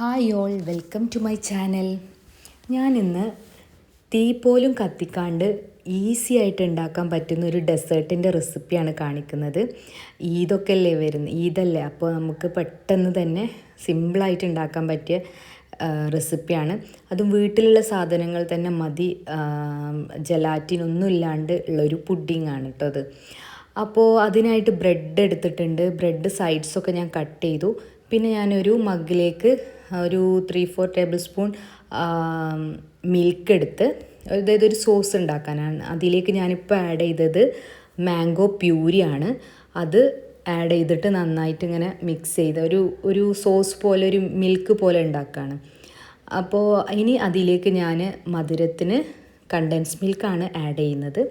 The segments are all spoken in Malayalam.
Hi all, welcome to my channel. ഞാനിന്ന് തീ പോലും കത്തിക്കാണ്ട് ഈസി ആയിട്ട് ഉണ്ടാക്കാൻ പറ്റുന്ന ഒരു ഡെസേർട്ടിൻ്റെ റെസിപ്പിയാണ് കാണിക്കുന്നത്. ഈദൊക്കെ അല്ലേ വരുന്നത്, ഈദല്ലേ, അപ്പോൾ നമുക്ക് പെട്ടെന്ന് തന്നെ സിമ്പിളായിട്ട് ഉണ്ടാക്കാൻ പറ്റിയ റെസിപ്പിയാണ്. അതും വീട്ടിലുള്ള സാധനങ്ങൾ തന്നെ മതി. ജലാറ്റിനൊന്നും ഇല്ലാണ്ട് ഉള്ളൊരു പുഡിങ്ങാണ് കേട്ടോ അത്. അപ്പോൾ അതിനായിട്ട് ബ്രെഡ് എടുത്തിട്ടുണ്ട്. ബ്രെഡ് സൈഡ്സൊക്കെ ഞാൻ കട്ട് ചെയ്തു. പിന്നെ ഞാനൊരു മഗ്ഗിലേക്ക് ഒരു 3-4 ടേബിൾ സ്പൂൺ മിൽക്ക് എടുത്ത്, അതായത് ഒരു സോസ് ഉണ്ടാക്കാനാണ്. അതിലേക്ക് ഞാനിപ്പോൾ ആഡ് ചെയ്തത് മാംഗോ പ്യൂരിയാണ്. അത് ആഡ് ചെയ്തിട്ട് നന്നായിട്ട് ഇങ്ങനെ മിക്സ് ചെയ്ത് ഒരു സോസ് പോലെ, ഒരു മിൽക്ക് പോലെ ഉണ്ടാക്കുകയാണ്. അപ്പോൾ ഇനി അതിലേക്ക് ഞാൻ മധുരത്തിന് കണ്ടൻസ് മിൽക്കാണ് ആഡ് ചെയ്യുന്നത്.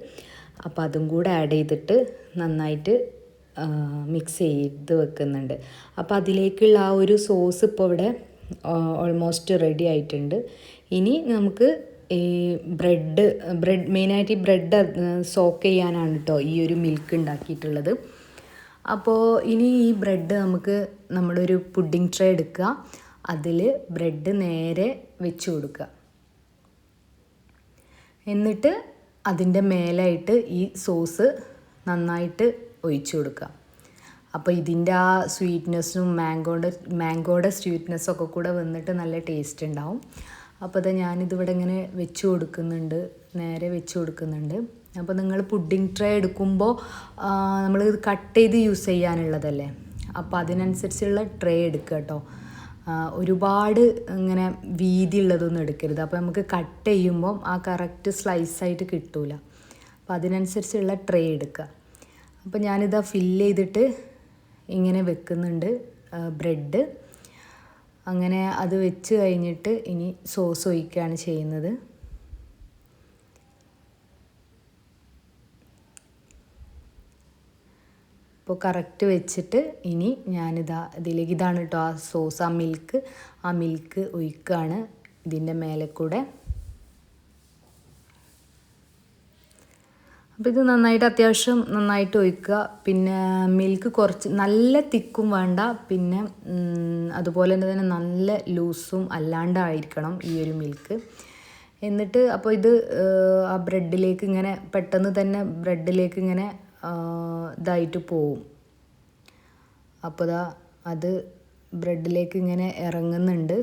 അപ്പോൾ അതും കൂടെ ആഡ് ചെയ്തിട്ട് നന്നായിട്ട് മിക്സ് ചെയ്ത് വെക്കുന്നുണ്ട്. അപ്പോൾ അതിലേക്കുള്ള ആ ഒരു സോസ് ഇപ്പോൾ ഇവിടെ ഓൾമോസ്റ്റ് റെഡി ആയിട്ടുണ്ട്. ഇനി നമുക്ക് ഈ ബ്രെഡ് മെയിനായിട്ട് ഈ ബ്രെഡ് സോക്ക് ചെയ്യാനാണ് കേട്ടോ ഈ ഒരു മിൽക്ക് ഉണ്ടാക്കിയിട്ടുള്ളത്. അപ്പോൾ ഇനി ഈ ബ്രെഡ് നമുക്ക് നമ്മളൊരു പുഡിംഗ് ട്രേ എടുക്കുക, അതിൽ ബ്രെഡ് നേരെ വെച്ച് കൊടുക്കുക. എന്നിട്ട് അതിൻ്റെ മേലായിട്ട് ഈ സോസ് നന്നായിട്ട് ഒഴിച്ചു കൊടുക്കുക. അപ്പോൾ ഇതിൻ്റെ ആ സ്വീറ്റ്നെസ്സും മാംഗോയുടെ സ്വീറ്റ്നെസ്സൊക്കെ കൂടെ വന്നിട്ട് നല്ല ടേസ്റ്റ് ഉണ്ടാവും. അപ്പോൾ അത് ഞാനിതിവിടെ ഇങ്ങനെ വെച്ച് കൊടുക്കുന്നുണ്ട്, നേരെ വെച്ച് കൊടുക്കുന്നുണ്ട്. അപ്പോൾ നിങ്ങൾ പുഡിംഗ് ട്രേ എടുക്കുമ്പോൾ നമ്മൾ കട്ട് ചെയ്ത് യൂസ് ചെയ്യാനുള്ളതല്ലേ, അപ്പോൾ അതിനനുസരിച്ചുള്ള ട്രേ എടുക്കുക കേട്ടോ. ഒരുപാട് ഇങ്ങനെ വീതിയുള്ളതൊന്നും എടുക്കരുത്. അപ്പോൾ നമുക്ക് കട്ട് ചെയ്യുമ്പം ആ കറക്റ്റ് സ്ലൈസായിട്ട് കിട്ടില്ല. അപ്പോൾ അതിനനുസരിച്ചുള്ള ട്രേ എടുക്കുക. അപ്പോൾ ഞാനിതാ ഫില്ല് ചെയ്തിട്ട് ഇങ്ങനെ വെക്കുന്നുണ്ട് ബ്രെഡ്. അങ്ങനെ അത് വെച്ച് കഴിഞ്ഞിട്ട് ഇനി സോസ് ഒഴിക്കുകയാണ് ചെയ്യുന്നത്. അപ്പോൾ കറക്റ്റ് വെച്ചിട്ട് ഇനി ഞാനിതാ ഇതിലേക്ക്, ഇതാണ് കേട്ടോ ആ സോസ്, ആ മിൽക്ക് ഒഴിക്കുകയാണ് ഇതിൻ്റെ മേലെ കൂടെ. അപ്പോൾ ഇത് നന്നായിട്ട്, അത്യാവശ്യം നന്നായിട്ട് ഒഴിക്കുക. പിന്നെ മിൽക്ക് കുറച്ച് നല്ല തിക്കും വേണ്ട, പിന്നെ അതുപോലെ തന്നെ നല്ല ലൂസും അല്ലാണ്ടായിരിക്കണം ഈ ഒരു മിൽക്ക്. എന്നിട്ട് അപ്പോൾ ഇത് ആ ബ്രെഡിലേക്ക് ഇങ്ങനെ പെട്ടെന്ന് തന്നെ ബ്രെഡിലേക്ക് ഇങ്ങനെ ഇതായിട്ട് പോവും. അപ്പോൾ അത് ബ്രെഡിലേക്ക് ഇങ്ങനെ ഇറങ്ങുന്നുണ്ട്.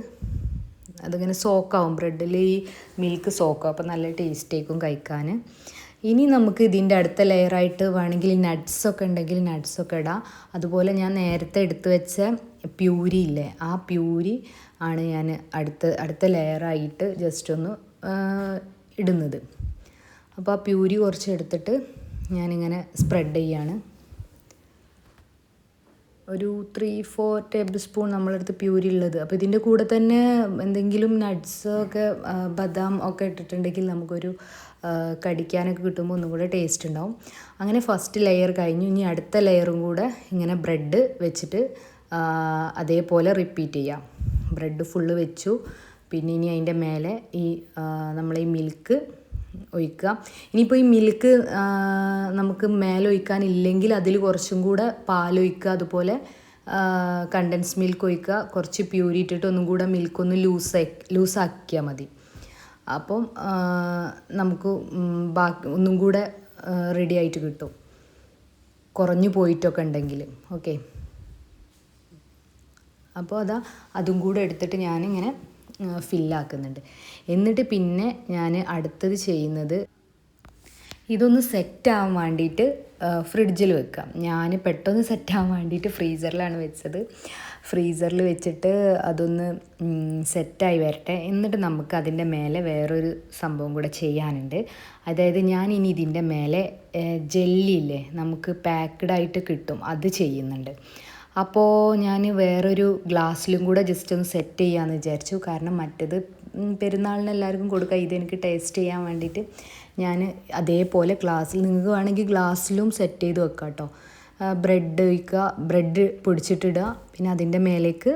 അതിങ്ങനെ സോക്കാവും, ബ്രെഡിൽ ഈ മിൽക്ക് സോക്കാവും. അപ്പോൾ നല്ല ടേസ്റ്റ് ആയിരിക്കും കഴിക്കാൻ. ഇനി നമുക്ക് ഇതിൻ്റെ അടുത്ത ലെയറായിട്ട് വേണമെങ്കിൽ നട്ട്സൊക്കെ ഉണ്ടെങ്കിൽ നട്ട്സൊക്കെ ഇടാം. അതുപോലെ ഞാൻ നേരത്തെ എടുത്ത് വെച്ച പ്യൂരി ഇല്ലേ, ആ പ്യൂരി ആണ് ഞാൻ അടുത്ത ലെയറായിട്ട് ജസ്റ്റ് ഒന്ന് ഇടുന്നത്. അപ്പോൾ ആ പ്യൂരി കുറച്ച് എടുത്തിട്ട് ഞാനിങ്ങനെ സ്പ്രെഡ് ചെയ്യാണ്. ഒരു 3-4 ടേബിൾ സ്പൂൺ നമ്മളടുത്ത് പ്യൂരി ഉള്ളത്. അപ്പോൾ ഇതിൻ്റെ കൂടെ തന്നെ എന്തെങ്കിലും നട്ട്സൊക്കെ ബദാം ഒക്കെ ഇട്ടിട്ടുണ്ടെങ്കിൽ നമുക്കൊരു കടിക്കാനൊക്കെ കിട്ടുമ്പോൾ ഒന്നും കൂടെ ടേസ്റ്റ് ഉണ്ടാവും. അങ്ങനെ ഫസ്റ്റ് ലെയർ കഴിഞ്ഞു. ഇനി അടുത്ത ലെയറും കൂടെ ഇങ്ങനെ ബ്രെഡ് വെച്ചിട്ട് അതേപോലെ റിപ്പീറ്റ് ചെയ്യാം. ബ്രെഡ് ഫുള്ള് വെച്ചു. പിന്നെ ഇനി അതിൻ്റെ മേലെ ഈ നമ്മളീ മിൽക്ക് ഒഴിക്കുക. ഇനിയിപ്പോൾ ഈ മിൽക്ക് നമുക്ക് മേലെ ഒഴിക്കാനില്ലെങ്കിൽ അതിൽ കുറച്ചും കൂടെ പാലൊഴിക്കുക, അതുപോലെ കണ്ടൻസ് മിൽക്ക് ഒഴിക്കുക. കുറച്ച് പ്യൂരി ഇട്ടിട്ട് ഒന്നും കൂടെ മിൽക്കൊന്ന് ലൂസാക്കിയാൽ മതി. അപ്പം നമുക്ക് ബാക്കി ഒന്നും കൂടെ റെഡി ആയിട്ട് കിട്ടും, കുറഞ്ഞു പോയിട്ടൊക്കെ ഉണ്ടെങ്കിൽ. ഓക്കെ, അപ്പോൾ അതും കൂടെ എടുത്തിട്ട് ഞാനിങ്ങനെ ഫില്ലാക്കുന്നുണ്ട്. എന്നിട്ട് പിന്നെ ഞാൻ അടുത്തത് ചെയ്യുന്നത്, ഇതൊന്ന് സെറ്റാകാൻ വേണ്ടിയിട്ട് ഫ്രിഡ്ജിൽ വെക്കാം. ഞാൻ പെട്ടെന്ന് സെറ്റാകാൻ വേണ്ടിയിട്ട് ഫ്രീസറിലാണ് വെച്ചത്. ഫ്രീസറിൽ വെച്ചിട്ട് അതൊന്ന് സെറ്റായി വരട്ടെ. എന്നിട്ട് നമുക്ക് അതിൻ്റെ മേലെ വേറൊരു സംഭവം കൂടെ ചെയ്യാനുണ്ട്. അതായത് ഞാൻ ഇനി ഇതിൻ്റെ മേലെ ജെല്ലിയില്ലേ, നമുക്ക് പാക്ക്ഡായിട്ട് കിട്ടും, അത് ചെയ്യുന്നുണ്ട്. അപ്പോൾ ഞാൻ വേറൊരു ഗ്ലാസ്സിലും കൂടെ ജസ്റ്റ് ഒന്ന് സെറ്റ് ചെയ്യാമെന്ന് വിചാരിച്ചു. കാരണം മറ്റേത് പെരുന്നാളിന് എല്ലാവർക്കും കൊടുക്കാം, ഇതെനിക്ക് ടേസ്റ്റ് ചെയ്യാൻ വേണ്ടിയിട്ട് ഞാൻ അതേപോലെ ഗ്ലാസ്സിൽ, നിങ്ങൾക്ക് വേണമെങ്കിൽ ഗ്ലാസ്സിലും സെറ്റ് ചെയ്ത് വെക്കാം കേട്ടോ. ബ്രെഡ് ഒഴിക്കുക, ബ്രെഡ് പൊടിച്ചിട്ടിടുക, പിന്നെ അതിൻ്റെ മേലേക്ക്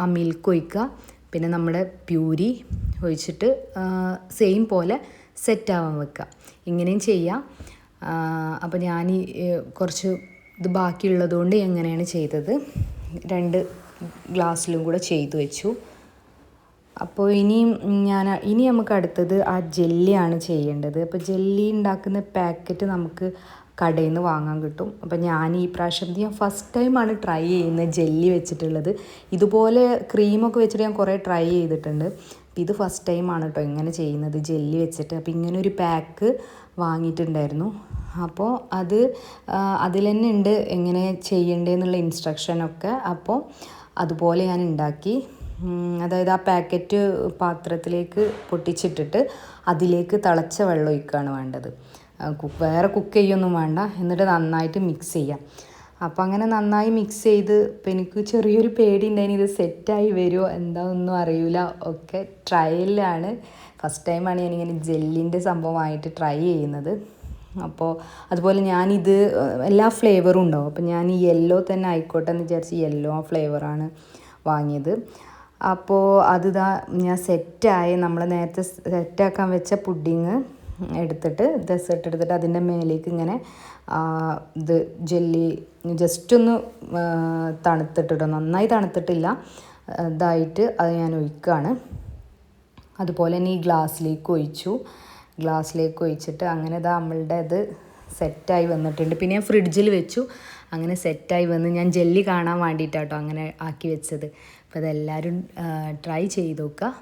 ആ മിൽക്ക് ഒഴിക്കുക, പിന്നെ നമ്മുടെ പ്യൂരി ഒഴിച്ചിട്ട് സെയിം പോലെ സെറ്റാവാൻ വെക്കുക. ഇങ്ങനെയും ചെയ്യാം. അപ്പോൾ ഞാൻ കുറച്ച് ഇത് ബാക്കിയുള്ളതുകൊണ്ട് എങ്ങനെയാണ് ചെയ്തത്, 2 ഗ്ലാസ്സിലും കൂടെ ചെയ്തു വെച്ചു. അപ്പോൾ ഇനി നമുക്ക് അടുത്തത് ആ ജെല്ലിയാണ് ചെയ്യേണ്ടത്. അപ്പോൾ ജെല്ലി ഉണ്ടാക്കുന്ന പാക്കറ്റ് നമുക്ക് കടയിൽ നിന്ന് വാങ്ങാൻ കിട്ടും. അപ്പോൾ ഞാൻ ഈ പ്രാവശ്യം ഞാൻ ഫസ്റ്റ് ടൈമാണ് ട്രൈ ചെയ്യുന്നത് ജെല്ലി വെച്ചിട്ടുള്ളത്. ഇതുപോലെ ക്രീമൊക്കെ വെച്ചിട്ട് ഞാൻ കുറേ ട്രൈ ചെയ്തിട്ടുണ്ട്. ഇത് ഫസ്റ്റ് ടൈമാണ് കേട്ടോ ഇങ്ങനെ ചെയ്യുന്നത് ജെല്ലി വെച്ചിട്ട്. അപ്പോൾ ഇങ്ങനെ ഒരു പാക്ക് വാങ്ങിയിട്ടുണ്ടായിരുന്നു. അപ്പോൾ അതിൽ തന്നെ ഉണ്ട് എങ്ങനെ ചെയ്യേണ്ടതെന്നുള്ള ഇൻസ്ട്രക്ഷനൊക്കെ. അപ്പോൾ അതുപോലെ ഞാൻ ഉണ്ടാക്കി. അതായത് ആ പാക്കറ്റ് പാത്രത്തിലേക്ക് പൊട്ടിച്ചിട്ടിട്ട് അതിലേക്ക് തിളച്ച വെള്ളം ഒഴിക്കുകയാണ് വേണ്ടത്. വേറെ കുക്ക് ചെയ്യൊന്നും വേണ്ട. എന്നിട്ട് നന്നായിട്ട് മിക്സ് ചെയ്യാം. അപ്പോൾ അങ്ങനെ നന്നായി മിക്സ് ചെയ്ത് ഇപ്പം എനിക്ക് ചെറിയൊരു പേടി ഉണ്ടായിന് ഇത് സെറ്റായി വരുമോ എന്താണെന്നൊന്നും അറിയില്ല. ഒക്കെ ട്രയലിലാണ്. ഫസ്റ്റ് ടൈമാണ് ഞാനിങ്ങനെ ജെല്ലിൻ്റെ സംഭവമായിട്ട് ട്രൈ ചെയ്യുന്നത്. അപ്പോൾ അതുപോലെ ഞാനിത് എല്ലാ ഫ്ലേവറും ഉണ്ടാവും. അപ്പോൾ ഞാൻ ഈ യെല്ലോ തന്നെ ആയിക്കോട്ടെ എന്ന് വിചാരിച്ച് യെല്ലോ ആ ഫ്ലേവറാണ് വാങ്ങിയത്. അപ്പോൾ ഞാൻ സെറ്റായി നമ്മൾ നേരത്തെ സെറ്റാക്കാൻ വെച്ച പുഡിങ് എടുത്തിട്ട് ഡെസേർട്ട് എടുത്തിട്ട് അതിൻ്റെ മേലേക്ക് ഇങ്ങനെ ഇത് ജെല്ലി ജസ്റ്റ് ഒന്ന് തണുത്തിട്ടിട്ടോ, നന്നായി തണുത്തിട്ടില്ല, ഇതായിട്ട് അത് ഞാൻ ഒഴിക്കുകയാണ്. അതുപോലെ തന്നെ ഈ ഗ്ലാസ്സിലേക്ക് ഒഴിച്ചിട്ട് അങ്ങനെ നമ്മളുടെ ഇത് സെറ്റായി വന്നിട്ടുണ്ട്. പിന്നെ ഞാൻ ഫ്രിഡ്ജിൽ വെച്ചു. അങ്ങനെ സെറ്റായി വന്ന് ഞാൻ ജെല്ലി കാണാൻ വേണ്ടിയിട്ടാട്ടോ അങ്ങനെ ആക്കി വെച്ചത്. അപ്പോൾ അതെല്ലാവരും ട്രൈ ചെയ്ത് നോക്കുക.